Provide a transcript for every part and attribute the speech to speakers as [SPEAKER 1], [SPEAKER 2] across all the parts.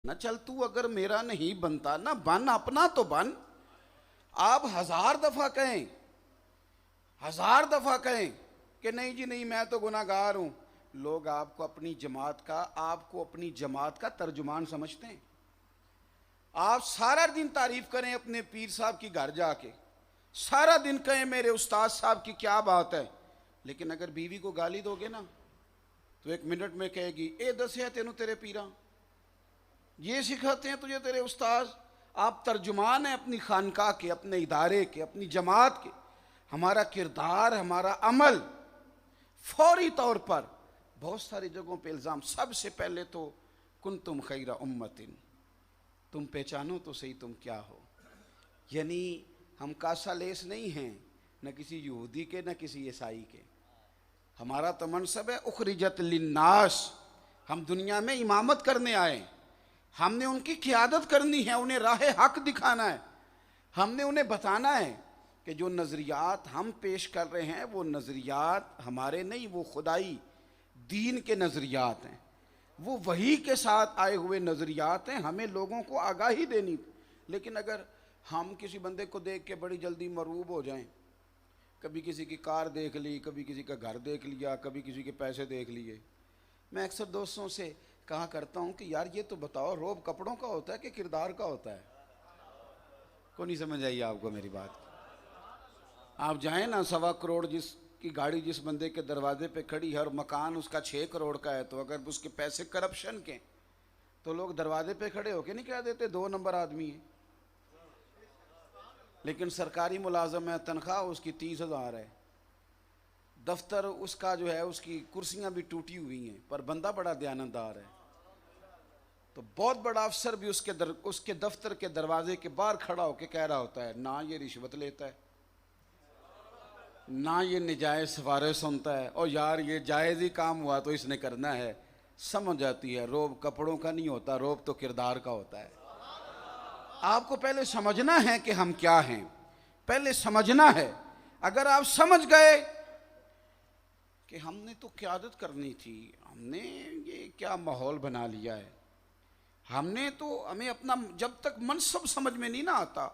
[SPEAKER 1] ना चल तू अगर मेरा नहीं बनता ना बन, अपना तो बन। आप 1000 दफा कहें, 1000 दफा कहें कि नहीं जी नहीं मैं तो गुनाहगार हूं, लोग आपको अपनी जमात का तर्जुमान समझते हैं। आप सारा दिन तारीफ करें अपने पीर साहब की घर जाके, सारा दिन कहें मेरे उस्ताद साहब की क्या बात है, लेकिन अगर बीवी को गाली दोगे ना तो 1 मिनट में कहेगी ए दस है तेनू तेरे पीरा, ये सिखाते हैं तुझे तेरे उस्ताद। आप तर्जुमान हैं अपनी खानका के, अपने इदारे के, अपनी जमात के। हमारा किरदार, हमारा अमल फौरी तौर पर बहुत सारी जगहों पे इल्ज़ाम। सबसे पहले तो कुन तुम खैरा उम्मतिन, तुम पहचानो तो सही तुम क्या हो। यानी हम कासा लेस नहीं हैं, न किसी यहूदी के न किसी ईसाई के। हमारा तो मनसब है उखरिजत लिन्नास, हम दुनिया में इमामत करने आए, हमने उनकी क़ियादत करनी है, उन्हें राह हक दिखाना है। हमने उन्हें बताना है कि जो नज़रियात हम पेश कर रहे हैं वो नज़रियात हमारे नहीं, वो खुदाई दीन के नज़रियात हैं, वो वही के साथ आए हुए नज़रियात हैं। हमें लोगों को आगाही देनी। लेकिन अगर हम किसी बंदे को देख के बड़ी जल्दी मरूब हो जाएं, कभी किसी की कार देख ली, कभी किसी का घर देख लिया, कभी किसी के पैसे देख लिए। मैं अक्सर दोस्तों से कहा करता हूँ कि यार ये तो बताओ रोब कपड़ों का होता है कि किरदार का होता है? को नहीं समझ आई आपको मेरी बात? आप जाएं ना, 1.25 करोड़ जिसकी गाड़ी जिस बंदे के दरवाजे पे खड़ी है और मकान उसका 6 करोड़ का है, तो अगर उसके पैसे करप्शन के तो लोग दरवाजे पे खड़े होके नहीं कह देते 2 नंबर आदमी है। लेकिन सरकारी मुलाजम है, तनख्वाह उसकी 30,000 है, दफ्तर उसका जो है उसकी कुर्सियां भी टूटी हुई हैं, पर बंदा बड़ा दयानतदार है। तो बहुत बड़ा अफसर भी उसके दफ्तर के दरवाजे के बाहर खड़ा होकर कह रहा होता है ना ये रिश्वत लेता है, ना ये निजायज सिफारिश सुनता है, और यार ये जायज़ ही काम हुआ तो इसने करना है। समझ जाती है रोब कपड़ों का नहीं होता, रोब तो किरदार का होता है। आपको पहले समझना है कि हम क्या हैं, पहले समझना है। अगर आप समझ गए कि हमने तो क़यादत करनी थी, हमने ये क्या माहौल बना लिया है, हमें अपना जब तक मनसब समझ में नहीं ना आता।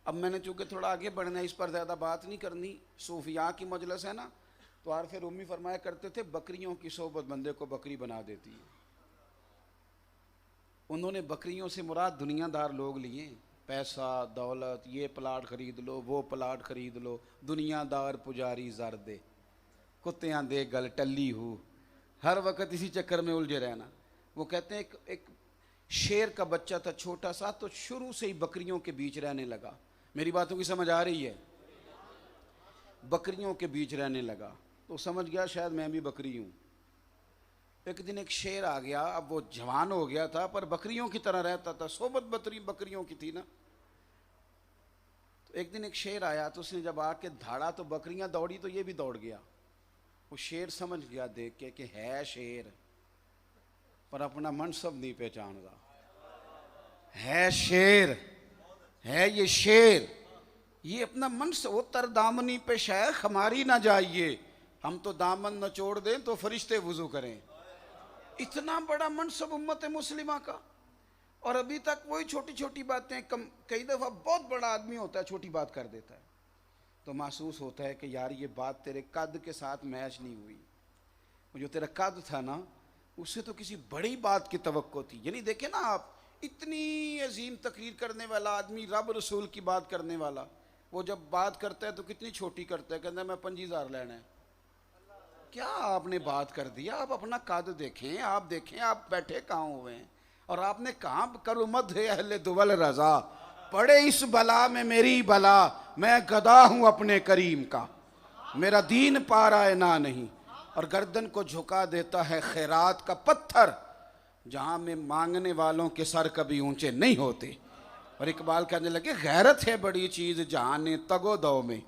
[SPEAKER 1] अब मैंने चूँकि थोड़ा आगे बढ़ना है, इस पर ज़्यादा बात नहीं करनी, सूफिया की मजलिस है ना, तो आर फिर उम्मी फरमाया करते थे बकरियों की सोबत बंदे को बकरी बना देती है। उन्होंने बकरियों से मुराद दुनियादार लोग लिए, पैसा दौलत, ये प्लाट खरीद लो वो प्लाट खरीद लो, दुनियादार पुजारी जर दे, कुत्तियाँ दे गल टल्ली हूँ, हर वक्त इसी चक्कर में उलझे रहना। वो कहते हैं एक शेर का बच्चा था छोटा सा, तो शुरू से ही बकरियों के बीच रहने लगा। मेरी बातों की समझ आ रही है? बकरियों के बीच रहने लगा तो समझ गया शायद मैं भी बकरी हूँ। एक दिन एक शेर आ गया, अब वो जवान हो गया था पर बकरियों की तरह रहता था, सोबत बकरियों की थी ना। तो एक दिन एक शेर आया, तो उसने जब आके धाड़ा तो बकरियां दौड़ी तो ये भी दौड़ गया। वो शेर समझ गया देख के कि है शेर पर अपना मनसब नहीं पहचानता। है शेर, है ये शेर, ये अपना मनसब। वो तर दामनी पे शेख हमारी ना जाइए, हम तो दामन न छोड़ दें तो फरिश्ते वुजू करें। इतना बड़ा मनसब उम्मत मुस्लिमा का, और अभी तक वही छोटी छोटी बातें। कई दफ़ा बहुत बड़ा आदमी होता है छोटी बात कर देता है, तो महसूस होता है कि यार ये बात तेरे कद के साथ मैच नहीं हुई। वो जो तेरा कद था ना, उससे तो किसी बड़ी बात की तवक्को थी। यानी देखे ना आप, इतनी अजीम तकरीर करने वाला आदमी, रब रसूल की बात करने वाला, वो जब बात करता है तो कितनी छोटी करता है, कहता है मैं 25,000 लेना है। क्या आपने बात कर दिया? आप अपना कद देखें, आप देखें आप बैठे कहाँ हुए हैं, और आपने कहाँ करो मत है अहले दुवल रजा, पड़े इस बला में मेरी बला, मैं गदा हूँ अपने करीम का, मेरा दीन पा रहा है ना नहीं। और गर्दन को झुका देता है खैरात का पत्थर, जहाँ में मांगने वालों के सर कभी ऊंचे नहीं होते। और इकबाल कहने लगे गैरत है बड़ी चीज़ जहाँ ने तगो दो में,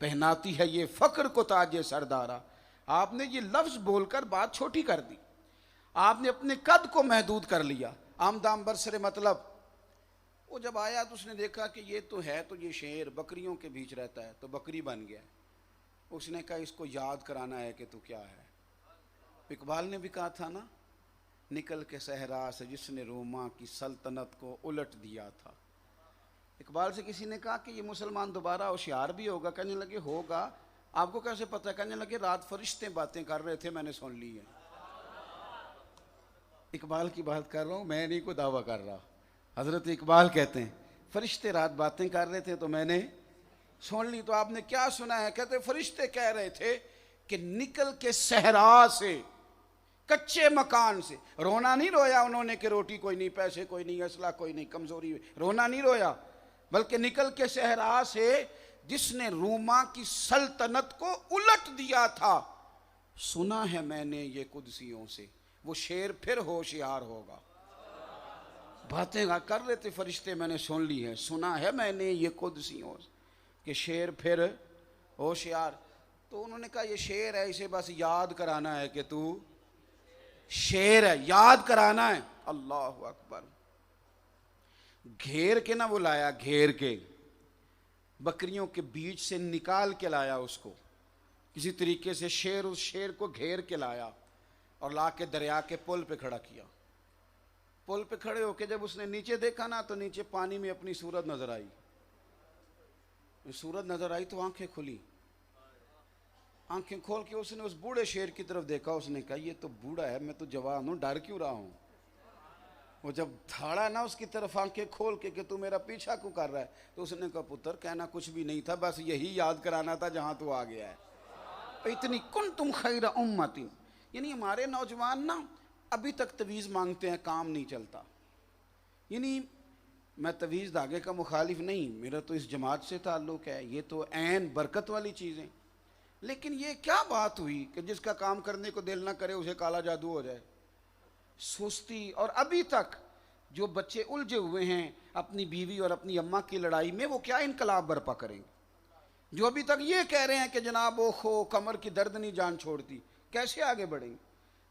[SPEAKER 1] पहनाती है ये फ़क्र को ताजे सरदारा। आपने ये लफ्ज़ बोलकर बात छोटी कर दी, आपने अपने कद को महदूद कर लिया। आमदाम बरसरे मतलब। वो जब आया तो उसने देखा कि ये तो है, तो ये शेर बकरियों के बीच रहता है, तो बकरी बन गया। उसने कहा इसको याद कराना है कि तू क्या है। इकबाल ने भी कहा था ना, निकल के सहरा से जिसने रोमा की सल्तनत को उलट दिया था। इकबाल से किसी ने कहा कि ये मुसलमान दोबारा होशियार भी होगा। कहने लगे होगा। आपको कैसे पता? कहने लगे रात फरिश्ते बातें कर रहे थे, मैंने सुन ली है। इकबाल की बात कर रहा हूँ, मैं नहीं को दावा कर रहा। हजरत इकबाल कहते हैं फरिश्ते रात बातें कर रहे थे तो मैंने सुन ली। तो आपने क्या सुना है? कहते फरिश्ते कह रहे थे कि निकल के सहरा से, कच्चे मकान से। रोना नहीं रोया उन्होंने कि रोटी कोई नहीं, पैसे कोई नहीं, असला कोई नहीं, कमजोरी, रोना नहीं रोया, बल्कि निकल के सहरा से जिसने रूमा की सल्तनत को उलट दिया था, सुना है मैंने ये कुदसियों से, वो शेर फिर होशियार होगा। बातें कर रहे थे फरिश्ते, मैंने सुन ली है, सुना है मैंने ये कुदसियों से कि शेर फिर होशियार। तो उन्होंने कहा ये शेर है, इसे बस याद कराना है कि तू शेर है, याद कराना है। अल्लाह अकबर। घेर के ना वो लाया, घेर के बकरियों के बीच से निकाल के लाया उसको, किसी तरीके से शेर, उस शेर को घेर के लाया और ला के दरिया के पुल पे खड़ा किया। पुल पे खड़े होके जब उसने नीचे देखा ना, तो नीचे पानी में अपनी सूरत नजर आई। सूरत नजर आई तो आंखें खुली। आंखें खोल के उसने उस बूढ़े शेर की तरफ देखा। उसने कहा ये तो बूढ़ा है, मैं तो जवान हूं, डर क्यों रहा हूं। वो जब धाड़ा ना उसकी तरफ आंखें खोल के कि तू मेरा पीछा क्यों कर रहा है, तो उसने कहा पुत्र कहना कुछ भी नहीं था, बस यही याद कराना था जहां तू आ गया है। इतनी कुन तुम खैर उम्मती, यानी हमारे नौजवान ना अभी तक तवीज़ मांगते हैं, काम नहीं चलता। यानी मैं तवीज़ धागे का मुखालिफ नहीं, मेरा तो इस जमात से ताल्लुक़ है, ये तो ऐन बरकत वाली चीज़ें। लेकिन ये क्या बात हुई कि जिसका काम करने को दिल ना करे उसे काला जादू हो जाए, सुस्ती। और अभी तक जो बच्चे उलझे हुए हैं अपनी बीवी और अपनी अम्मा की लड़ाई में, वो क्या इनकलाब बर्पा करेंगे। जो अभी तक ये कह रहे हैं कि जनाब ओहो कमर की दर्द नहीं जान छोड़ती, कैसे आगे बढ़ेंगे।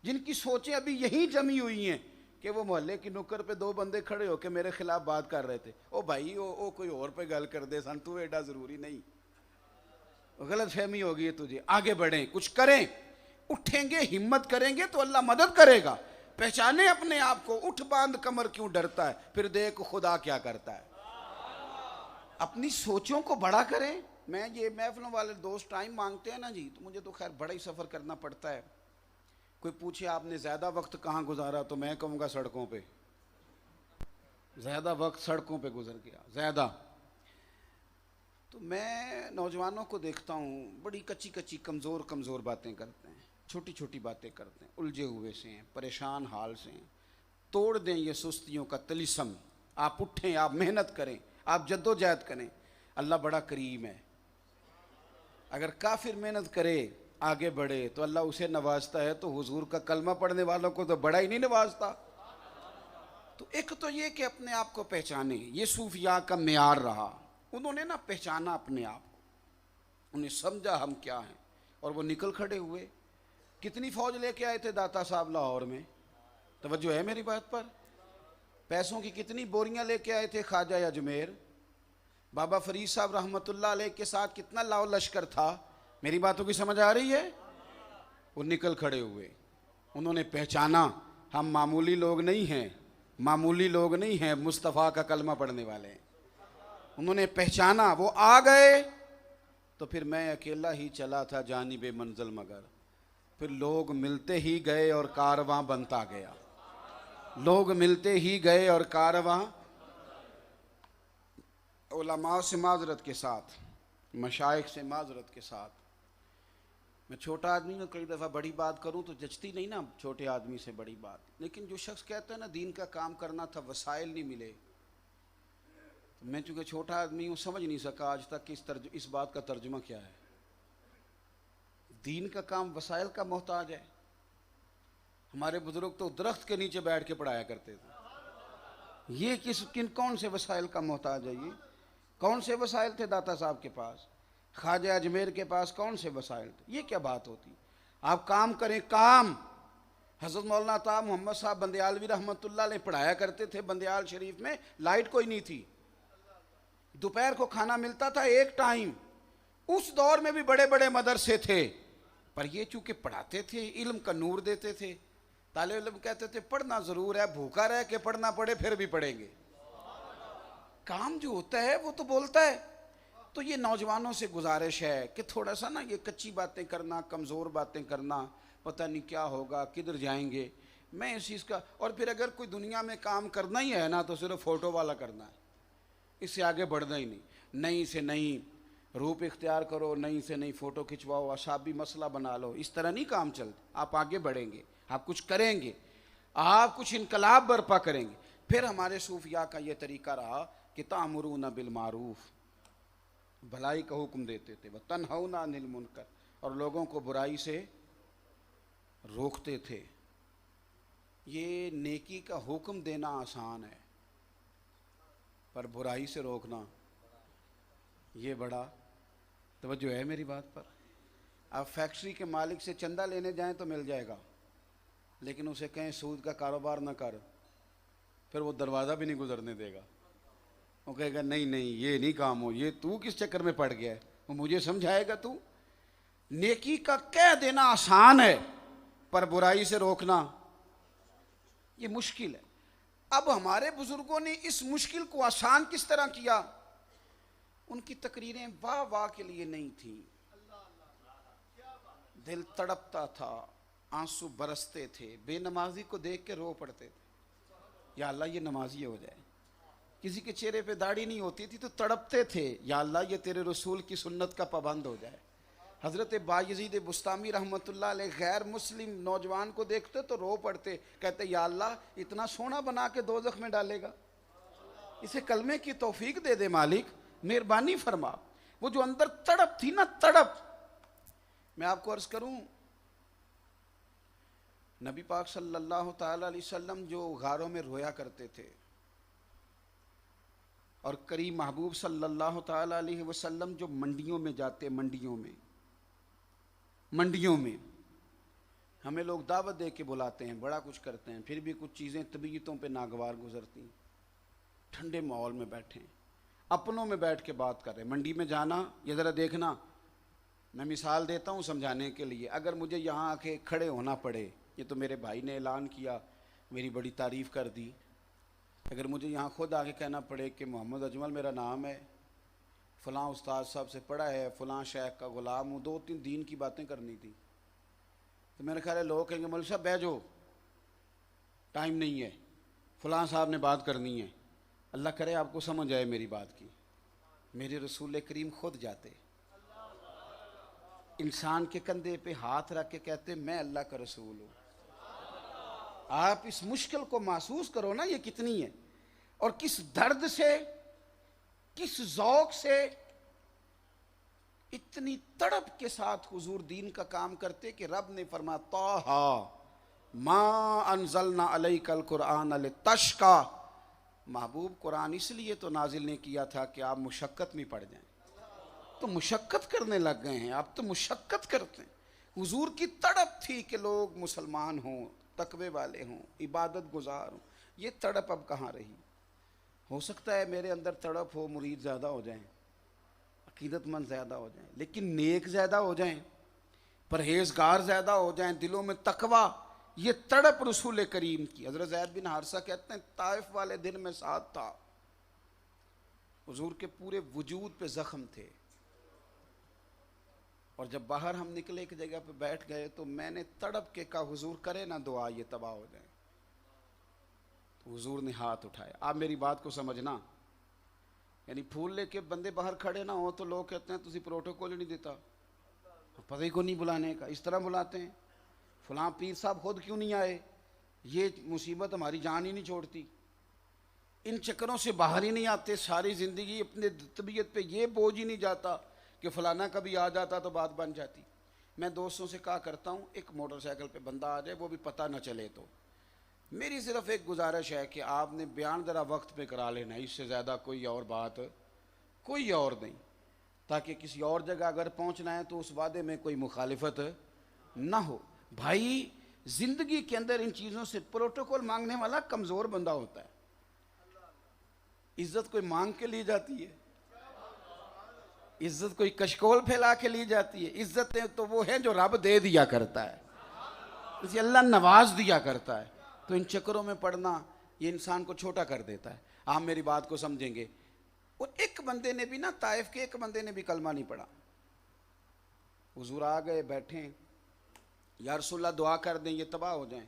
[SPEAKER 1] जिनकी सोचें अभी यही जमी हुई हैं कि वो मोहल्ले की नुक्कड़ पे दो बंदे खड़े होकर मेरे खिलाफ बात कर रहे थे, ओ भाई ओ कोई और पे गल कर दे सन, तू एडा जरूरी नहीं, गलत फहमी होगी है तुझे। आगे बढ़ें, कुछ करें, उठेंगे, हिम्मत करेंगे तो अल्लाह मदद करेगा। पहचाने अपने आप को, उठ बांध कमर क्यों डरता है, फिर देख खुदा क्या करता है। अपनी सोचों को बड़ा करें। मैं ये महफिलों वाले दोस्त टाइम मांगते हैं ना जी, तो मुझे तो खैर बड़ा ही सफ़र करना पड़ता है। कोई पूछे आपने ज़्यादा वक्त कहाँ गुजारा, तो मैं कहूँगा सड़कों पे, ज़्यादा वक्त सड़कों पे गुजर गया ज़्यादा। तो मैं नौजवानों को देखता हूँ बड़ी कच्ची कच्ची कमज़ोर कमज़ोर बातें करते हैं, छोटी छोटी बातें करते हैं, उलझे हुए से हैं, परेशान हाल से हैं। तोड़ दें ये सुस्तियों का तिलिस्म। आप उठें, आप मेहनत करें, आप जद्दोजहद करें, अल्लाह बड़ा करीम है। अगर काफिर मेहनत करे, आगे बढ़े, तो अल्लाह उसे नवाजता है, तो हुजूर का कलमा पढ़ने वालों को तो बड़ा ही नहीं नवाजता। तो एक तो ये कि अपने आप को पहचाने, ये सूफिया का मेयार रहा। उन्होंने ना पहचाना अपने आप को, उन्हें समझा हम क्या हैं, और वो निकल खड़े हुए। कितनी फौज लेके आए थे दाता साहब लाहौर में, तवज्जो है मेरी बात पर। पैसों की कितनी बोरियां लेके आए थे ख्वाजा अजमेर। बाबा फरीद साहब रहमतुल्लाह अलैह के साथ कितना लाओ लश्कर था। मेरी बातों की समझ आ रही है। वो निकल खड़े हुए, उन्होंने पहचाना हम मामूली लोग नहीं हैं, मामूली लोग नहीं हैं, मुस्तफ़ा का कलमा पढ़ने वाले हैं। उन्होंने पहचाना, वो आ गए। तो फिर मैं अकेला ही चला था जानिबे मंजिल मगर, फिर लोग मिलते ही गए और कारवां बनता गया। लोग मिलते ही गए और कारवां, उलमा से माजरत के साथ, मशाइख से माजरत के साथ। मैं छोटा आदमी हूँ, कई दफ़ा बड़ी बात करूँ तो जचती नहीं ना छोटे आदमी से बड़ी बात। लेकिन जो शख्स कहता है ना दीन का काम करना था, वसाइल नहीं मिले, तो मैं चूँकि छोटा आदमी हूँ समझ नहीं सका आज तक कि इस बात का तर्जुमा क्या है। दीन का काम वसाइल का मोहताज है। हमारे बुजुर्ग तो दरख्त के नीचे बैठ के पढ़ाया करते थे। ये कौन से वसाइल का मोहताज है। ये कौन से वसाइल थे दाता साहब के पास, ख्वाजा अजमेर के पास कौन से वसाइल थे। ये क्या बात होती। आप काम करें, काम। हज़रत मौलाना अता मोहम्मद साहब बंदयालवी रहमतुल्लाह अलैह पढ़ाया करते थे। बंदयाल शरीफ में लाइट कोई नहीं थी, दोपहर को खाना मिलता था एक टाइम। उस दौर में भी बड़े बड़े मदरसे थे, पर ये चूँकि पढ़ाते थे, इल्म का नूर देते थे, तालिब इल्म कहते थे पढ़ना जरूर है, भूखा रह के पढ़ना पड़े फिर भी पढ़ेंगे। काम जो होता है वो तो बोलता है। तो ये नौजवानों से गुजारिश है कि थोड़ा सा ना ये कच्ची बातें करना, कमज़ोर बातें करना, पता नहीं क्या होगा, किधर जाएंगे, मैं इस चीज़ का। और फिर अगर कोई दुनिया में काम करना ही है ना तो सिर्फ फ़ोटो वाला करना है, इससे आगे बढ़ना ही नहीं। नई से नई रूप इख्तियार करो, नई से नई फ़ोटो खिंचवाओ, अशाबी मसला बना लो, इस तरह नहीं काम चलते। आप आगे बढ़ेंगे, आप कुछ करेंगे, आप कुछ इनकलाब बर्पा करेंगे। फिर हमारे सूफिया का ये तरीका रहा कि तामुरूना बिल मारूफ, भलाई का हुक्म देते थे, व तन्हौना अनिल मुनकर, और लोगों को बुराई से रोकते थे। ये नेकी का हुक्म देना आसान है, पर बुराई से रोकना ये बड़ा। तवज्जो है मेरी बात पर? आप फैक्ट्री के मालिक से चंदा लेने जाएं तो मिल जाएगा, लेकिन उसे कहें सूद का कारोबार ना कर, फिर वो दरवाज़ा भी नहीं गुजरने देगा। वो कहेगा नहीं नहीं ये नहीं काम हो, ये तू किस चक्कर में पड़ गया है, वो मुझे समझाएगा तू। नेकी का कह देना आसान है, पर बुराई से रोकना ये मुश्किल है। अब हमारे बुजुर्गों ने इस मुश्किल को आसान किस तरह किया? उनकी तकरीरें वाह वाह के लिए नहीं थी, दिल तड़पता था, आंसू बरसते थे, बेनमाजी को देख के रो पड़ते थे, या अल्लाह ये नमाजी हो जाए। किसी के चेहरे पे दाढ़ी नहीं होती थी तो तड़पते थे, या अल्लाह ये तेरे रसूल की सुन्नत का पाबंद हो जाए। हज़रत बायज़ीद बुस्तामी रहमतुल्लाह अलैह गैर मुस्लिम नौजवान को देखते तो रो पड़ते, कहते या अल्लाह इतना सोना बना के दोज़ख में डालेगा, इसे कलमे की तौफीक दे दे मालिक, मेहरबानी फरमा। वो जो अंदर तड़प थी ना, तड़प। मैं आपको अर्ज़ करूं, नबी पाक सल्लल्लाहु ताला अलैहि वसल्लम जो गारों में रोया करते थे, और करीम महबूब सल्लल्लाहु ताला अलैहि वसल्लम जो मंडियों में जाते, मंडियों में हमें लोग दावत दे के बुलाते हैं, बड़ा कुछ करते हैं, फिर भी कुछ चीज़ें तबीयतों पे नागवार गुजरती। ठंडे माहौल में बैठे, अपनों में बैठ के बात कर रहे। मंडी में जाना, ये ज़रा देखना, मैं मिसाल देता हूँ समझाने के लिए। अगर मुझे यहाँ आके खड़े होना पड़े, ये तो मेरे भाई ने ऐलान किया, मेरी बड़ी तारीफ़ कर दी, अगर मुझे यहाँ खुद आके कहना पड़े कि मोहम्मद अजमल मेरा नाम है, फ़लाँ उस्ताद साहब से पढ़ा है, फ़लाँ शेख का ग़ुलाम हूँ, 2-3 दीन की बातें करनी थी, तो मेरे ख्याल है लोग कहेंगे मौलवी साहब बैठ जाओ, टाइम नहीं है, फ़लाँ साहब ने बात करनी है। अल्लाह करे आपको समझ आए मेरी बात की। मेरे रसूल करीम खुद जाते, इंसान के कंधे पे हाथ रख के कहते मैं अल्लाह का रसूल हूँ। आप इस मुश्किल को महसूस करो ना, ये कितनी है, और किस दर्द से, किस ज़ौक़ से, इतनी तड़प के साथ हुजूर दीन का काम करते कि रब ने फरमाया ताहा मा अनज़लना अलैकल कुरआन लितश्का। महबूब कुरान इसलिए तो नाजिल ने किया था कि आप मुशक्क़त में पड़ जाएं, तो मुशक्क़त करने लग गए हैं, आप तो मुशक्क़त करते हैं। हुजूर की तड़प थी कि लोग मुसलमान हों, तकवे वाले हों, इबादत गुजार हों। ये तड़प अब कहाँ रही? हो सकता है मेरे अंदर तड़प हो, मुरीद ज़्यादा हो जाएं, अकीदतमंद ज़्यादा हो जाएं, लेकिन नेक ज़्यादा हो जाएं, परहेज़गार ज़्यादा हो जाएं, दिलों में तकवा, ये तड़प रसूल करीम की। हज़रत ज़ैद बिन हारिसा कहते हैं ताइफ वाले दिन में साथ था, हुजूर के पूरे वजूद पे ज़ख्म थे, और जब बाहर हम निकले एक जगह पे बैठ गए तो मैंने तड़प के कहा हुजूर करे ना दुआ ये तबाह हो जाए। तो हुजूर ने हाथ उठाया। आप मेरी बात को समझना, यानी फूल लेके बंदे बाहर खड़े ना हो तो लोग कहते हैं तुझे प्रोटोकॉल ही नहीं देता, पता ही को नहीं बुलाने का, इस तरह बुलाते हैं। फलां पीर साहब खुद क्यों नहीं आए, ये मुसीबत हमारी जान ही नहीं छोड़ती। इन चक्करों से बाहर ही नहीं आते, सारी ज़िंदगी अपने तबीयत पे ये बोझ ही नहीं जाता कि फलाना कभी आ जाता तो बात बन जाती। मैं दोस्तों से कहा करता हूँ एक मोटरसाइकिल पे बंदा आ जाए, वो भी पता न चले, तो मेरी सिर्फ एक गुजारिश है कि आपने बयान ज़रा वक्त पे करा लेना, इससे ज़्यादा कोई और बात कोई और नहीं, ताकि किसी और जगह अगर पहुँचना है तो उस वादे में कोई मुखालिफत ना हो। भाई ज़िंदगी के अंदर इन चीज़ों से प्रोटोकॉल मांगने वाला कमज़ोर बंदा होता है, इज्जत कोई मांग के ली जाती है, इज्जत कोई कशकोल फैला के ली जाती है। इज्जतें तो वो है जो रब दे दिया करता है। इसे अल्लाह नवाज दिया करता है। तो इन चक्करों में पड़ना ये इंसान को छोटा कर देता है। आप मेरी बात को समझेंगे। और एक बंदे ने भी ना, ताइफ के एक बंदे ने भी कलमा नहीं पढ़ा। हुजूर आ गए, बैठे, या रसूलल्लाह दुआ कर दें ये तबाह हो जाएं।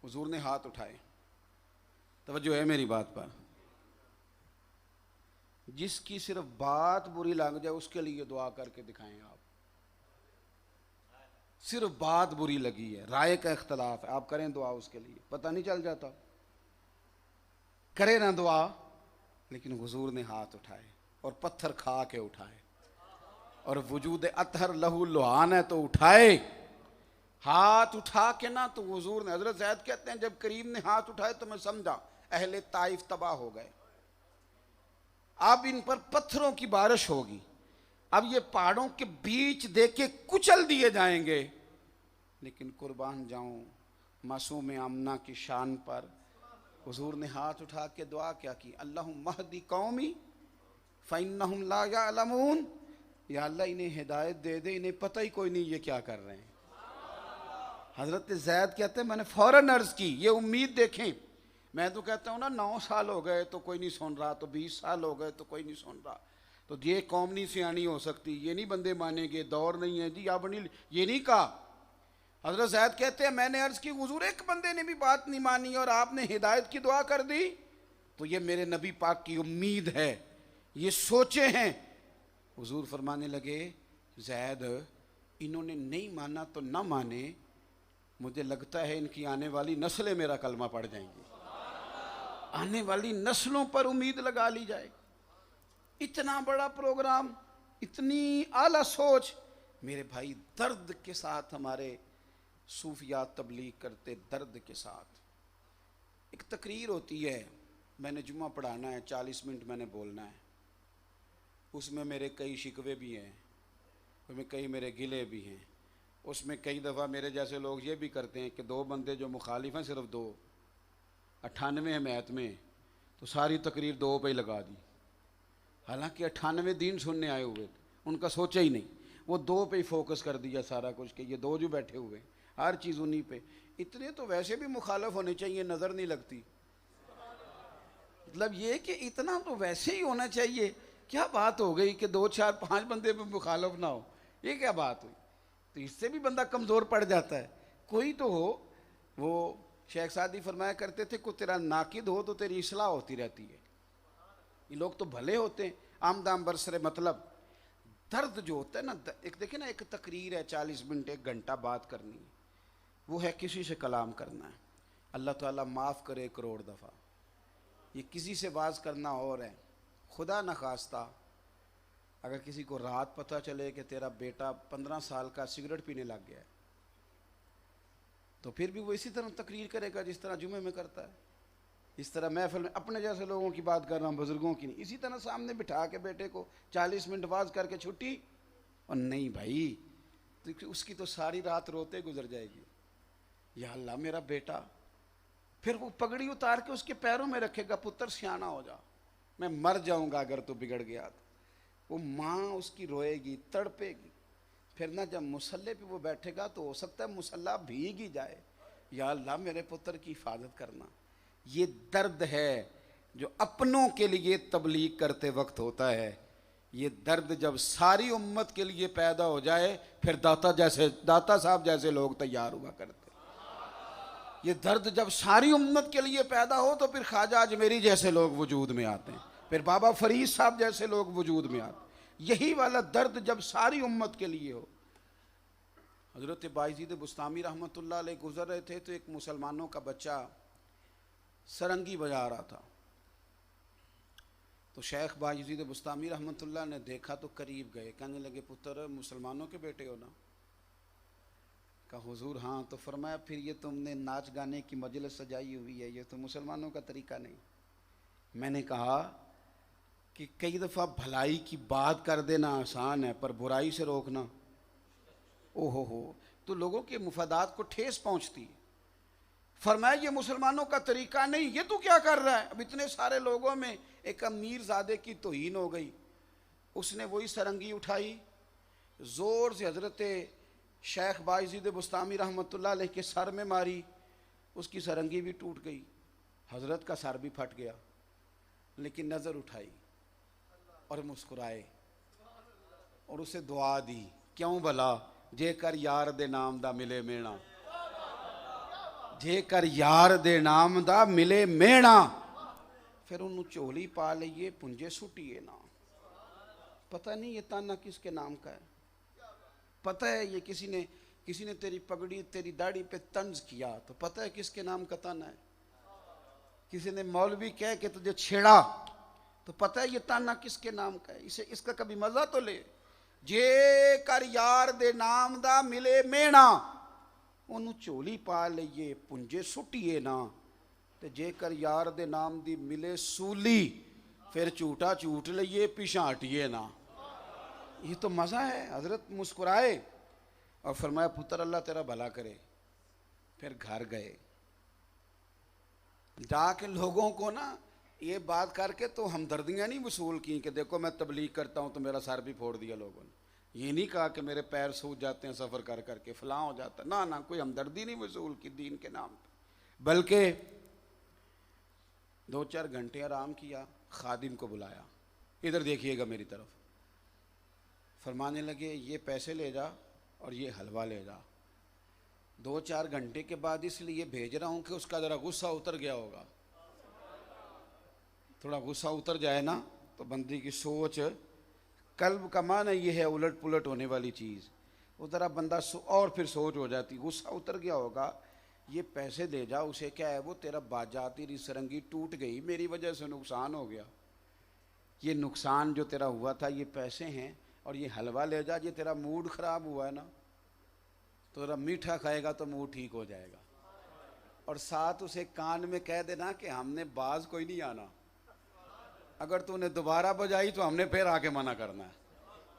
[SPEAKER 1] हुजूर ने हाथ उठाए। तवज्जो है मेरी बात पर। जिसकी सिर्फ बात बुरी लग जाए उसके लिए दुआ करके दिखाएं आप। सिर्फ बात बुरी लगी है, राय का इख्तलाफ है, आप करें दुआ उसके लिए, पता नहीं चल जाता, करें ना दुआ। लेकिन हुजूर ने हाथ उठाए और पत्थर खा के उठाए, और वजूद अतहर लहू लुहान है तो उठाए। हाथ उठा के ना, तो हुजूर ने, हजरत ज़ैद कहते हैं जब करीम ने हाथ उठाए तो मैं समझा अहले ताइफ तबाह हो गए। अब इन पर पत्थरों की बारिश होगी। अब ये पहाड़ों के बीच देके कुचल दिए जाएंगे। लेकिन कुर्बान जाऊं मासूम आमना की शान पर, हुजूर ने हाथ उठा के दुआ क्या की, अल्लाहुम्मा हदी कौमी फइन्नहुम ला यअलमून। या अल्लाह इन्हें हिदायत दे दे, इन्हें पता ही कोई नहीं ये क्या कर रहे हैं। हजरत ज़ैद कहते हैं मैंने फौरन अर्ज की, ये उम्मीद देखें। मैं तो कहता हूँ ना 9 साल हो गए तो कोई नहीं सुन रहा, तो 20 साल हो गए तो कोई नहीं सुन रहा, तो ये कौम नहीं सियानी हो सकती, ये नहीं बंदे मानेंगे, दौर नहीं है जी, आप नहीं, ये नहीं कहा। हजरत ज़ैद कहते हैं मैंने अर्ज की हुजूर एक बंदे ने भी बात नहीं मानी और आपने हिदायत की दुआ कर दी, तो ये मेरे नबी पाक की उम्मीद है, ये सोचे हैं। हुजूर फरमाने लगे ज़ैद इन्होंने नहीं माना तो ना माने, मुझे लगता है इनकी आने वाली नस्लें मेरा कलमा पढ़ जाएंगी, आने वाली नस्लों पर उम्मीद लगा ली जाए। इतना बड़ा प्रोग्राम, इतनी आला सोच। मेरे भाई दर्द के साथ हमारे सूफिया तबलीग करते, दर्द के साथ। एक तकरीर होती है, मैंने जुम्मा पढ़ाना है, 40 मिनट मैंने बोलना है, उसमें मेरे कई शिकवे भी हैं, उसमें कई मेरे गिले भी हैं, उसमें कई दफ़ा मेरे जैसे लोग ये भी करते हैं कि 2 बंदे जो मुखालिफ हैं, सिर्फ 2, 98 हमायत में, तो सारी तकरीर 2 पे ही लगा दी। हालांकि 98 दिन सुनने आए हुए थे, उनका सोचा ही नहीं, वो 2 पे ही फोकस कर दिया सारा कुछ, कि ये 2 जो बैठे हुए हर चीज़ उन्हीं पे। इतने तो वैसे भी मुखालिफ होने चाहिए, नज़र नहीं लगती। मतलब ये कि इतना तो वैसे ही होना चाहिए। क्या बात हो गई कि 2, 4, 5 बंदे पे मुखालिफ ना हो, ये क्या बात हुई? तो इससे भी बंदा कमज़ोर पड़ जाता है। कोई तो हो। वो शेख सादी फरमाया करते थे, को तेरा नाकिद हो तो तेरी इस्लाह होती रहती है। ये लोग तो भले होते हैं, आमदाम बरसरे। मतलब दर्द जो होता है ना, एक देखे ना, एक तकरीर है 40 मिनट 1 घंटा बात करनी है, वो है किसी से कलाम करना है, अल्लाह ताला माफ़ करे करोड़ दफ़ा। ये किसी से बात करना और है। खुदा न खास्ता अगर किसी को रात पता चले कि तेरा बेटा 15 साल का सिगरेट पीने लग गया है, तो फिर भी वो इसी तरह तकरीर करेगा जिस तरह जुमे में करता है। इस तरह महफिल में अपने जैसे लोगों की बात कर रहा हूँ, बुजुर्गों की नहीं, इसी तरह सामने बिठा के बेटे को 40 मिनट वाज करके छुट्टी। और नहीं भाई, तो उसकी तो सारी रात रोते गुजर जाएगी, या अल्लाह मेरा बेटा। फिर वो पगड़ी उतार के उसके पैरों में रखेगा, पुत्र सियाना हो जा, मैं मर जाऊंगा अगर तू बिगड़ गया तो। वो माँ उसकी रोएगी, तड़पेगी। फिर ना जब मुसल्ले पे वो बैठेगा तो हो सकता है मुसल्ला भीग ही जाए, या अल्लाह मेरे पुत्र की हिफाजत करना। ये दर्द है जो अपनों के लिए तबलीग करते वक्त होता है। ये दर्द जब सारी उम्मत के लिए पैदा हो जाए, फिर दाता साहब जैसे लोग तैयार हुआ करते। ये दर्द जब सारी उम्मत के लिए पैदा हो तो फिर ख्वाजा अजमेरी जैसे लोग वजूद में आते हैं, फिर बाबा फरीद साहब जैसे लोग वजूद में आते हैं। यही वाला दर्द जब सारी उम्मत के लिए हो। हजरत बायजीद बुस्तामी रहमतुल्लाह अलैह गुजर रहे थे, तो एक मुसलमानों का बच्चा सरंगी बजा रहा था। तो शेख बायजीद बुस्तामी रहमतुल्लाह ने देखा तो करीब गए, कहने लगे पुत्र मुसलमानों के बेटे हो ना? कहा हुजूर हाँ। तो फरमाया फिर ये तुमने नाच गाने की मजलिस सजाई हुई है, ये तो मुसलमानों का तरीका नहीं। मैंने कहा कि कई दफ़ा भलाई की बात कर देना आसान है, पर बुराई से रोकना ओहो हो, तो लोगों के मुफादात को ठेस पहुंचती है। फरमाया ये मुसलमानों का तरीका नहीं, ये तू क्या कर रहा है? अब इतने सारे लोगों में एक अमीर ज़ादे की तौहीन हो गई। उसने वही सरंगी उठाई, ज़ोर से हजरत शेख बायजीद बुस्तामी रहमतुल्लाह अलैह के सर में मारी, उसकी सरंगी भी टूट गई, हजरत का सर भी फट गया, लेकिन नज़र उठाई और मुस्कुराए और उसे दुआ दी, क्यों भला, जेकर यार दे नाम दा मिले मेणा, जेकर यार दे नाम दा मिले मेणा। फिर उन्होंने झोली पा लीए, पुंजे सुटिए ना। पता नहीं ये ताना किसके नाम का है, पता है ये किसी ने तेरी पगड़ी तेरी दाढ़ी पे तंज किया तो पता है किसके नाम का ताना है। किसी ने मौलवी कह के तुझे छेड़ा तो पता है ये ताना किसके नाम का है। इसे इसका कभी मजा तो ले। जे कर यार दे नाम दा मिले मेणा, ओनू झोली पा लईए पुंजे सुटिए ना, ते जेकर यार दे नाम दी मिले सूली, फिर झूठा झूठ लईए पिछा हटिए ना। ये तो मज़ा है। हजरत मुस्कुराए और फरमाया पुत्र अल्लाह तेरा भला करे। फिर घर गए, जाके लोगों को ना ये बात करके तो हमदर्दियाँ नहीं वसूल की कि देखो मैं तबलीग करता हूँ तो मेरा सर भी फोड़ दिया लोगों ने। ये नहीं कहा कि मेरे पैर सूज जाते हैं सफ़र कर करके फलां हो जाता, ना ना, कोई हमदर्दी नहीं वसूल की दीन के नाम पे, बल्कि 2-4 घंटे आराम किया, खादिम को बुलाया, इधर देखिएगा मेरी तरफ। फरमाने लगे ये पैसे ले जा और ये हलवा ले जा। 2-4 घंटे के बाद इसलिए भेज रहा हूँ कि उसका ज़रा गुस्सा उतर गया होगा। थोड़ा गुस्सा उतर जाए ना तो बंदी की सोच, कल्ब का माना ये है उलट पुलट होने वाली चीज़, वो ज़रा बंदा और फिर सोच हो जाती, गुस्सा उतर गया होगा। ये पैसे ले जा, उसे क्या है, वो तेरा बाजा तेरी सरंगी टूट गई, मेरी वजह से नुकसान हो गया, ये नुकसान जो तेरा हुआ था ये पैसे हैं, और ये हलवा ले जा, ये तेरा मूड ख़राब हुआ है ना, तो ज़रा मीठा खाएगा तो मूड ठीक हो जाएगा। और साथ उसे कान में कह देना कि हमने बाज कोई नहीं आना, अगर तूने दोबारा बजाई तो हमने फिर आके मना करना है।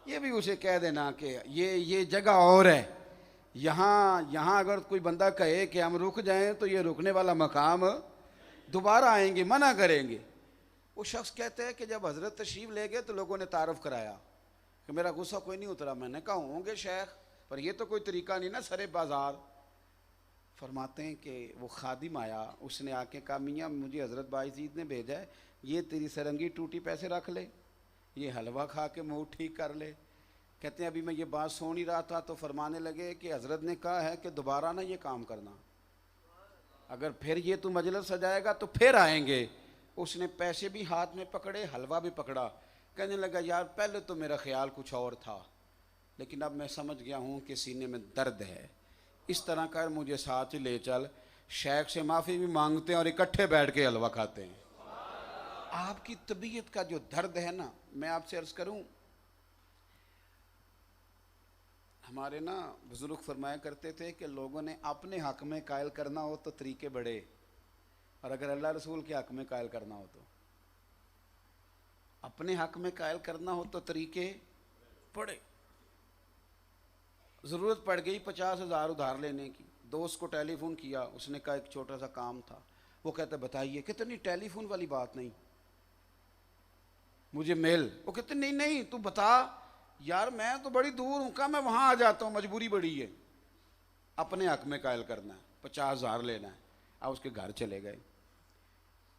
[SPEAKER 1] ये भी उसे कह देना कि ये जगह और है, यहाँ अगर कोई बंदा कहे कि हम रुक जाएं तो ये रुकने वाला मकाम दोबारा आएंगे, मना करेंगे। वो शख्स कहते हैं कि जब हज़रत तशरीफ़ ले गए तो लोगों ने तारफ़ कराया कि मेरा गुस्सा कोई नहीं उतरा। मैंने कहा होंगे शेख, पर ये तो कोई तरीका नहीं ना सरे बाज़ार। फरमाते हैं कि वो खादिम आया, उसने आके कहा मियाँ मुझे हज़रत बायजीद ने भेजा है, ये तेरी सरंगी टूटी पैसे रख ले, ये हलवा खा के मुँह ठीक कर ले। कहते हैं अभी मैं ये बात सुन ही रहा था तो फरमाने लगे कि हज़रत ने कहा है कि दोबारा ना ये काम करना, अगर फिर ये तू मजलिस सजाएगा तो फिर आएंगे। उसने पैसे भी हाथ में पकड़े, हलवा भी पकड़ा। कहने लगा यार पहले तो मेरा ख्याल कुछ और था, लेकिन अब मैं समझ गया हूँ कि सीने में दर्द है, इस तरह कर मुझे साथ ही ले चल। शेख से माफ़ी भी मांगते हैं और इकट्ठे बैठ के हलवा खाते हैं। आपकी तबीयत का जो दर्द है ना, मैं आपसे अर्ज़ करूँ, हमारे ना बुजुर्ग फरमाया करते थे कि लोगों ने अपने हक़ में कायल करना हो तो तरीके बड़े, और अगर अल्लाह रसूल के हक़ में कायल करना हो तो, अपने हक़ में कायल करना हो तो तरीके बड़े। ज़रूरत पड़ गई 50,000 उधार लेने की, दोस्त को टेलीफोन किया, उसने कहा एक छोटा सा काम था। वो कहते बताइए। कितनी टेलीफोन वाली बात नहीं, मुझे मेल। वो कहते नहीं नहीं तू बता यार, मैं तो बड़ी दूर हूँ, कहा मैं वहाँ आ जाता हूँ, मजबूरी बड़ी है। अपने हक़ में कायल करना है, 50,000 लेना है। अब उसके घर चले गए,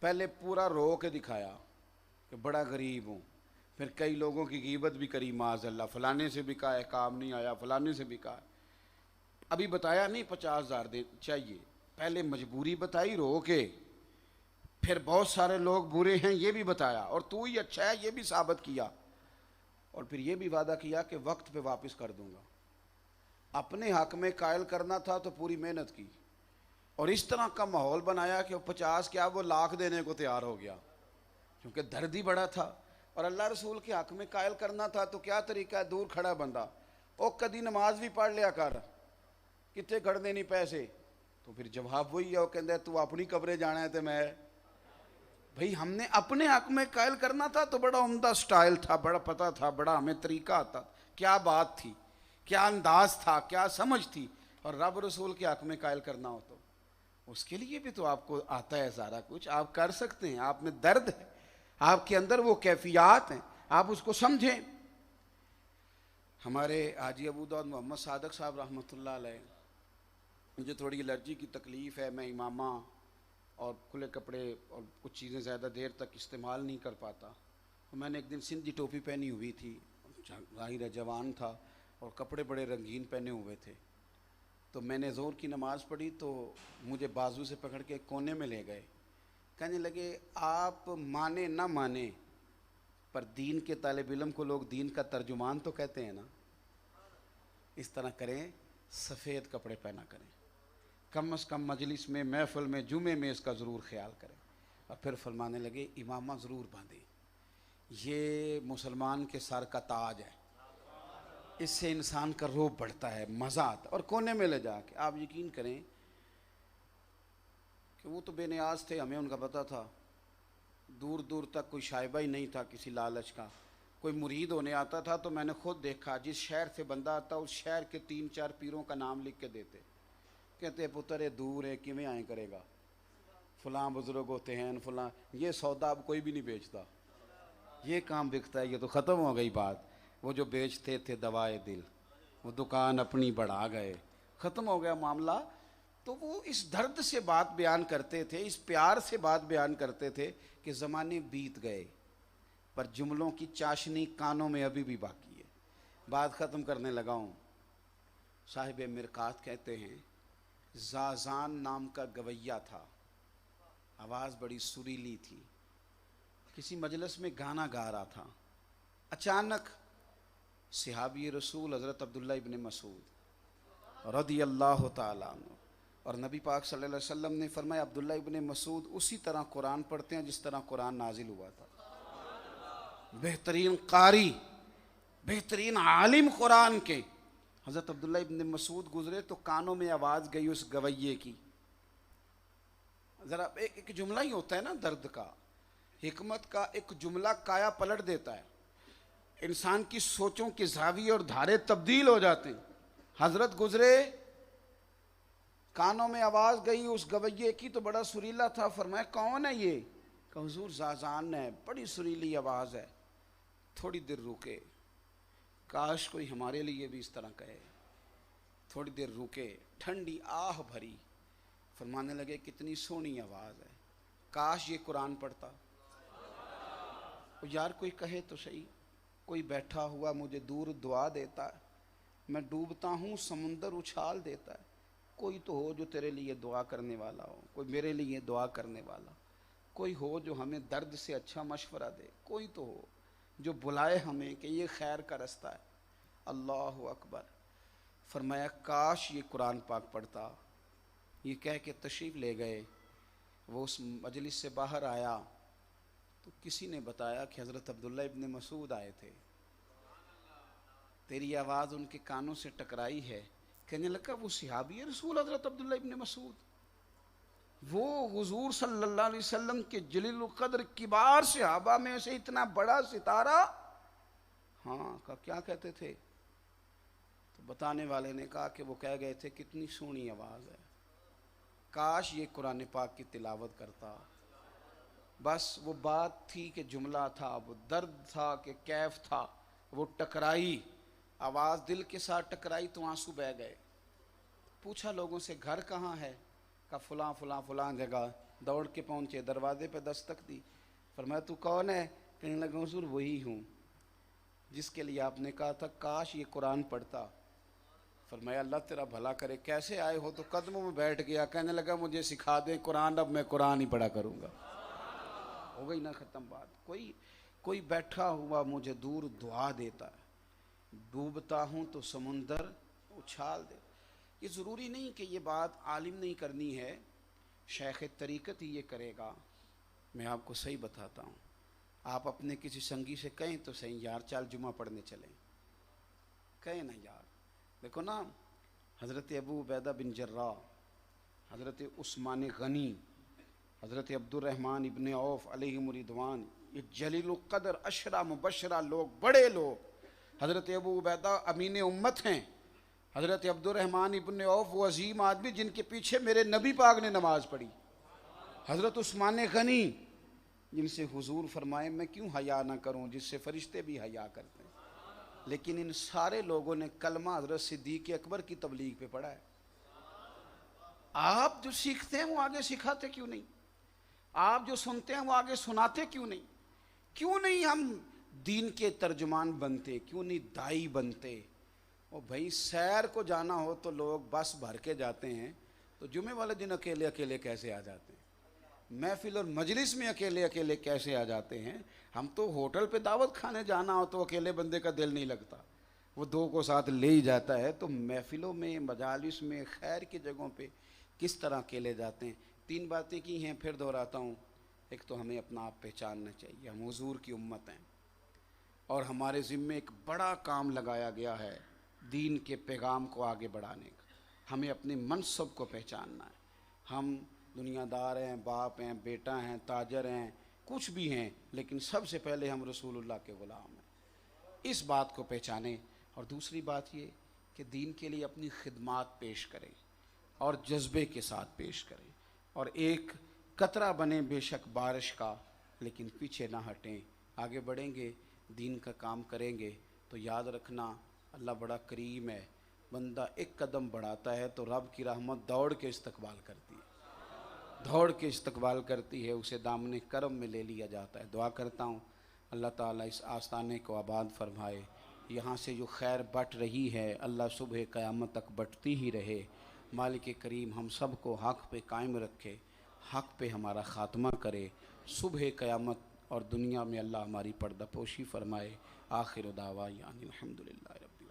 [SPEAKER 1] पहले पूरा रो के दिखाया कि बड़ा गरीब हूँ, फिर कई लोगों की गीबत भी करी माज़अल्लाह, फलाने से भी कहा है काम नहीं आया, फलाने से भी कहा। अभी बताया नहीं 50,000 दे चाहिए, पहले मजबूरी बताई रो के, फिर बहुत सारे लोग बुरे हैं ये भी बताया, और तू ही अच्छा है ये भी साबित किया, और फिर ये भी वादा किया कि वक्त पे वापस कर दूंगा। अपने हक़ में कायल करना था तो पूरी मेहनत की, और इस तरह का माहौल बनाया कि 50 क्या वो लाख देने को तैयार हो गया, क्योंकि दर्द ही बड़ा था। और अल्लाह रसूल के हक़ में कायल करना था तो क्या तरीका है, दूर खड़ा बंदा ओ कदी नमाज भी पढ़ लिया कर, कितने कर देनी पैसे, तो फिर जवाब वही है, वो कहते तू अपनी कब्रे जाना है तो मैं भाई, हमने अपने हक़ में कायल करना था तो बड़ा उम्दा स्टाइल था, बड़ा पता था, बड़ा हमें तरीका आता, क्या बात थी, क्या अंदाज था, क्या समझ थी। और रब रसूल के हक़ में कायल करना हो तो उसके लिए भी तो आपको आता है सारा कुछ, आप कर सकते हैं। आप में दर्द है, आपके अंदर वो कैफियत हैं, आप उसको समझें। हमारे हाजी अबू दाऊद मोहम्मद सादक साहब रहमतुल्लाह अलैह, मुझे थोड़ी एलर्जी की तकलीफ़ है, मैं इमामा और खुले कपड़े और कुछ चीज़ें ज़्यादा देर तक इस्तेमाल नहीं कर पाता। तो मैंने एक दिन सिंधी टोपी पहनी हुई थी, ज़ाहिर है जवान था, और कपड़े बड़े रंगीन पहने हुए थे। तो मैंने ज़ोर की नमाज़ पढ़ी तो मुझे बाजू से पकड़ के कोने में ले गए, कहने लगे आप माने ना माने पर दीन के तालिब इल्म को लोग दीन का तर्जुमान तो कहते हैं ना, इस तरह करें, सफ़ेद कपड़े पहना करें, कम अज़ कम मजलिस में, महफ़िल में, जुमे में इसका ज़रूर ख्याल करें। और फिर फरमाने लगे इमामा ज़रूर बांधें, ये मुसलमान के सर का ताज है, इससे इंसान का रोब बढ़ता है, मज़ा आता। और कोने में ले जाके आप यकीन करें कि वो तो बेनियाज थे, हमें उनका पता था, दूर दूर तक कोई शायबा ही नहीं था किसी लालच का। कोई मुरीद होने आता था तो मैंने खुद देखा, जिस शहर से बंदा आता उस शहर के 3-4 पीरों का नाम लिख के देते, कहते पुत्र ये दूर है किमें आए करेगा, फ़लाँ बुज़ुर्ग होते हैं, फ़लाँ, ये सौदा अब कोई भी नहीं बेचता, ये काम बिकता है, ये तो ख़त्म हो गई बात। वो जो बेचते थे दवाए दिल, वो दुकान अपनी बढ़ा गए, ख़त्म हो गया मामला। तो वो इस दर्द से बात बयान करते थे, इस प्यार से बात बयान करते थे कि ज़माने बीत गए पर जुमलों की चाशनी कानों में अभी भी बाकी है। बात ख़त्म करने लगा हूँ। साहिब मिरकात कहते हैं ज़ाज़ान नाम का गवैया था, आवाज़ बड़ी सुरीली थी, किसी मजलिस में गाना गा रहा था। अचानक सहाबी रसूल हज़रत अब्दुल्ला इब्न मसूद रदियल्लाहु ताला अन्हु और नबी पाक सल्लल्लाहु अलैहि वसल्लम ने फरमाया अब्दुल्ला इब्न मसूद उसी तरह कुरान पढ़ते हैं जिस तरह कुरान नाजिल हुआ था। बेहतरीन कारी, बेहतरीन आलिम कुरान के हज़रत अब्दुल्ला इब्न मसूद गुजरे तो कानों में आवाज़ गई उस गवैये की। ज़रा एक जुमला ही होता है ना दर्द का, हिकमत का एक जुमला काया पलट देता है, इंसान की सोचों के ज़ाविये और धारे तब्दील हो जाते हैं। हज़रत गुजरे, कानों में आवाज़ गई उस गवैये की, तो बड़ा सुरीला था। फरमाया कौन है ये? कहा हुजूर ज़ाज़ान है, बड़ी सुरीली आवाज़ है। थोड़ी देर रुके, काश कोई हमारे लिए भी इस तरह कहे। थोड़ी देर रुके, ठंडी आह भरी, फरमाने लगे कितनी सोहनी आवाज़ है, काश ये कुरान पढ़ता। यार कोई कहे तो सही, कोई बैठा हुआ मुझे दूर दुआ देता है, मैं डूबता हूँ समुंदर उछाल देता है। कोई तो हो जो तेरे लिए दुआ करने वाला हो, कोई मेरे लिए दुआ करने वाला, कोई हो जो हमें दर्द से अच्छा मशवरा दे, कोई तो हो जो बुलाए हमें कि ये खैर का रास्ता है। अल्लाह अकबर। फरमाया काश ये कुरान पाक पढ़ता। ये कह के तशरीफ़ ले गए। वो उस मजलिस से बाहर आया तो किसी ने बताया कि हज़रत अब्दुल्ला इब्न मसूद आए थे, तेरी आवाज़ उनके कानों से टकराई है। कहने लगा वो सहाबी रसूल हज़रत अब्दुल्ला इब्न मसूद, वो हुजूर सल्लल्लाहु अलैहि वसल्लम के जलील क़द्र किबार सहाबा में से इतना बड़ा सितारा। हाँ, का क्या कहते थे? तो बताने वाले ने कहा कि वो कह गए थे कितनी सोहनी आवाज़ है, काश ये कुरान पाक की तिलावत करता। बस वो बात थी कि जुमला था, वो दर्द था कि कैफ था, वो टकराई, आवाज़ दिल के साथ टकराई तो आंसू बह गए। पूछा लोगों से घर कहाँ है? का फलां फलां फलां जगह। दौड़ के पहुँचे, दरवाजे पे दस्तक दी। फरमाया तू कौन है? कहने लगा हुजूर वही हूँ जिसके लिए आपने कहा था काश ये कुरान पढ़ता। फरमाया अल्लाह तेरा भला करे, कैसे आए हो? तो कदमों में बैठ गया। कहने लगा मुझे सिखा दें कुरान, अब मैं कुरान ही पढ़ा करूँगा। हो गई ना ख़त्म बात। कोई बैठा हुआ मुझे दूर दुआ देता है, डूबता हूँ तो समुंदर उछाल दे। ये ज़रूरी नहीं कि ये बात आलिम नहीं करनी है, शेख तरीक़त ही ये करेगा। मैं आपको सही बताता हूँ, आप अपने किसी संगी से कहें तो सही, यार चल जुमा पढ़ने चलें, कहें ना यार। देखो ना, हज़रत अबू उबैदा बिन जर्राह, हज़रत उस्मान गनी, हज़रत अब्दुर्रहमान इब्न औफ अलैहिम रिदवान, ये जलील क़द्र अशरा मुबशरा लोग, बड़े लोग। हज़रत अबू उबैदा अमीन उम्मत हैं। हज़रत अब्दुर्रहमान इब्न औफ वो अजीम आदमी जिनके पीछे मेरे नबी पाक ने नमाज़ पढ़ी। हज़रत उस्मान गनी जिनसे हुजूर फरमाए मैं क्यों हया ना करूं, जिससे फ़रिश्ते भी हया करते हैं। लेकिन इन सारे लोगों ने कलमा हजरत सिद्दीक अकबर की तबलीग पे पढ़ा है। आप जो सीखते हैं वो आगे सिखाते क्यों नहीं? आप जो सुनते हैं वो आगे सुनाते क्यों नहीं? क्यों नहीं हम दीन के तर्जुमान बनते? क्यों नहीं दाई बनते? और भाई सैर को जाना हो तो लोग बस भर के जाते हैं, तो जुमे वाले दिन अकेले अकेले कैसे आ जाते हैं? महफिल और मजलिस में अकेले अकेले कैसे आ जाते हैं? हम तो होटल पे दावत खाने जाना हो तो अकेले बंदे का दिल नहीं लगता, वो दो को साथ ले ही जाता है। तो महफिलों में, मजालिस में, खैर की जगहों पे किस तरह अकेले जाते हैं? 3 बातें की हैं, फिर दोहराता हूँ। एक तो हमें अपना आप पहचानना चाहिए, हम हुजूर की उम्मत हैं और हमारे ज़िम्मे एक बड़ा काम लगाया गया है दीन के पैगाम को आगे बढ़ाने का। हमें अपने मनसब को पहचानना है। हम दुनियादार हैं, बाप हैं, बेटा हैं, ताजर हैं, कुछ भी हैं, लेकिन सबसे पहले हम रसूलुल्लाह के ग़ुलाम हैं। इस बात को पहचानें। और दूसरी बात ये कि दीन के लिए अपनी खिदमात पेश करें और जज्बे के साथ पेश करें, और एक कतरा बने बेशक बारिश का, लेकिन पीछे ना हटें, आगे बढ़ेंगे, दीन का काम करेंगे। तो याद रखना, अल्लाह बड़ा करीम है। बंदा एक कदम बढ़ाता है तो रब की रहमत दौड़ के इस्तकबाल करती है, दौड़ के इस्तकबाल करती है, उसे दामने करम में ले लिया जाता है। दुआ करता हूँ अल्लाह ताला इस आस्थाने को आबाद फरमाए। यहाँ से जो खैर बट रही है अल्लाह सुबह क़यामत तक बटती ही रहे। मालिक करीम हम सब को हक़ पे कायम रखे, हक़ पे हमारा ख़ात्मा करे। सुबह क़यामत और दुनिया में अल्लाह हमारी पर्दापोशी फ़रमाए। आखिर दावा यानी अल्हम्दुलिल्लाह।